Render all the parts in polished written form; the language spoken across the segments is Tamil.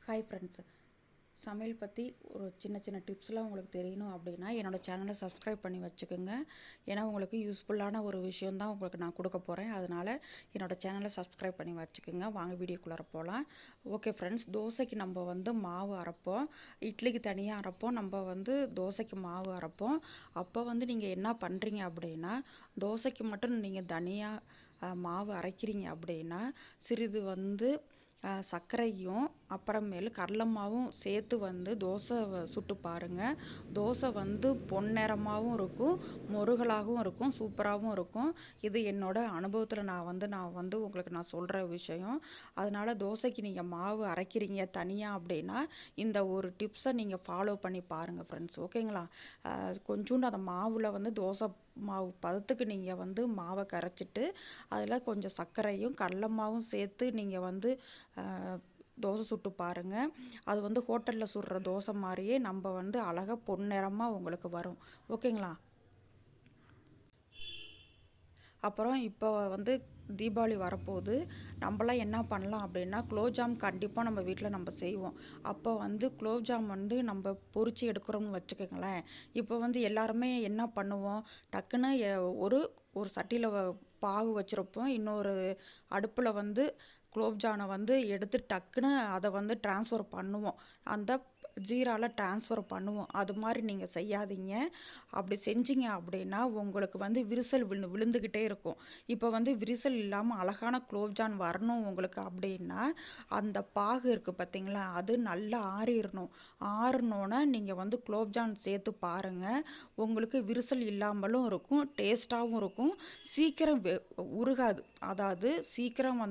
ஹாய் ஃப்ரெண்ட்ஸ், சமையல் பற்றி ஒரு சின்ன சின்ன டிப்ஸ்லாம் உங்களுக்கு தெரியணும் அப்படின்னா என்னோடய சேனலை சப்ஸ்கிரைப் பண்ணி வச்சுக்கோங்க. ஏன்னா உங்களுக்கு யூஸ்ஃபுல்லான ஒரு விஷயந்தான் உங்களுக்கு நான் கொடுக்க போகிறேன். அதனால் என்னோடய சேனலை சப்ஸ்கிரைப் பண்ணி வச்சுக்கோங்க. வாங்க வீடியோக்குள்ளார போகலாம். ஓகே ஃப்ரெண்ட்ஸ், தோசைக்கு நம்ம மாவு அரைப்போம், இட்லிக்கு தனியாக அரைப்போம், நம்ம தோசைக்கு மாவு அரைப்போம். அப்போ நீங்கள் என்ன பண்ணுறீங்க அப்படின்னா, தோசைக்கு மட்டும் நீங்கள் தனியாக மாவு அரைக்கிறீங்க அப்படின்னா சிறிது சர்க்கரையும் அப்புறமேலு கடலை மாவும் சேர்த்து தோசை சுட்டு பாருங்கள். தோசை பொன்னிறமாகவும் இருக்கும், மொறுகலாகவும் இருக்கும், சூப்பராகவும் இருக்கும். இது என்னோடய அனுபவத்தில் நான் உங்களுக்கு நான் சொல்கிற விஷயம். அதனால் தோசைக்கு நீங்கள் மாவு அரைக்கிறீங்க தனியாக அப்படின்னா இந்த ஒரு டிப்ஸை நீங்கள் ஃபாலோ பண்ணி பாருங்கள் ஃப்ரெண்ட்ஸ். ஓகேங்களா? கொஞ்சோண்டு அந்த மாவில் தோசை மாவு பதத்துக்கு நீங்கள் மாவை கரைச்சிட்டு அதில் கொஞ்சம் சர்க்கரையும் கடலை மாவும் சேர்த்து நீங்கள் தோசை சுட்டு பாருங்கள். அது ஹோட்டலில் சுடுற தோசை மாதிரியே நம்ம அழகாக பொன்னிறமாக உங்களுக்கு வரும். ஓகேங்களா? அப்புறம் இப்போ தீபாவளி வரப்போகுது. நம்மளாம் என்ன பண்ணலாம் அப்படின்னா, குலோப்ஜாம் கண்டிப்பாக நம்ம வீட்டில் நம்ம செய்வோம். அப்போ குலோப்ஜாம் நம்ம பொரிச்சு எடுக்கிறோம்னு வச்சுக்கோங்களேன். இப்போ எல்லாருமே என்ன பண்ணுவோம், டக்குன்னு ஒரு ஒரு சட்டியில் பாகு வச்சுருப்போம், இன்னொரு அடுப்பில் குலோப்ஜானை எடுத்து டக்குன்னு அதை ட்ரான்ஸ்ஃபர் பண்ணுவோம், அந்த ஜீராவில் ட்ரான்ஸ்ஃபர் பண்ணுவோம். அது மாதிரி நீங்கள் செய்யாதீங்க. அப்படி செஞ்சீங்க அப்படின்னா உங்களுக்கு விரிசல் விழுந்துக்கிட்டே இருக்கும். இப்போ விரிசல் இல்லாமல் அழகான குலோப்ஜான் வரணும் உங்களுக்கு அப்படின்னா அந்த பாகு இருக்குது பார்த்தீங்களா, அது நல்லா ஆறிடணும். ஆறினோன்னே நீங்கள் குலோப்ஜான் சேர்த்து பாருங்கள். உங்களுக்கு விரிசல் இல்லாமலும் இருக்கும், டேஸ்ட்டாகவும் இருக்கும், சீக்கிரம் உருகாது. அதாவது சீக்கிரம்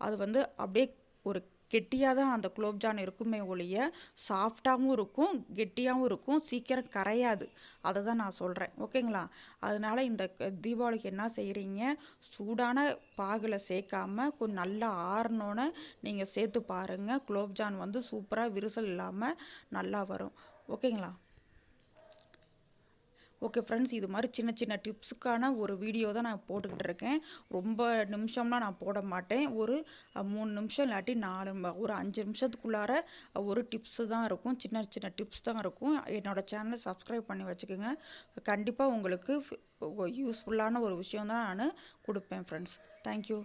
அது அப்படியே ஒரு கெட்டியாக தான் அந்த குலோப்ஜான் இருக்குமே ஒழிய சாஃப்டாகவும் இருக்கும், கெட்டியாகவும் இருக்கும், சீக்கிரம் கரையாது. அதை தான் நான் சொல்கிறேன். ஓகேங்களா? அதனால் இந்த தீபாவளிக்கு என்ன செய்கிறீங்க, சூடான பாகில் சேர்க்காம கொஞ்சம் நல்லா ஆறினோன்னே நீங்கள் சேர்த்து பாருங்கள். குலோப்ஜான் சூப்பராக விரிசல் இல்லாமல் நல்லா வரும். ஓகேங்களா? ஓகே ஃப்ரெண்ட்ஸ், இது மாதிரி சின்ன சின்ன டிப்ஸுக்கான ஒரு வீடியோ தான் நான் போட்டுக்கிட்டு இருக்கேன். ரொம்ப நிமிஷம்லாம் நான் போட மாட்டேன். ஒரு 3 நிமிஷம் இல்லாட்டி 4 ஒரு 5 நிமிஷத்துக்குள்ளார ஒரு டிப்ஸு தான் இருக்கும், சின்ன சின்ன டிப்ஸ் தான் இருக்கும். என்னோடய சேனலை சப்ஸ்கிரைப் பண்ணி வச்சுக்கோங்க. கண்டிப்பாக உங்களுக்கு யூஸ்ஃபுல்லான ஒரு விஷயம் தான் நான் கொடுப்பேன் ஃப்ரெண்ட்ஸ். தேங்க்யூ.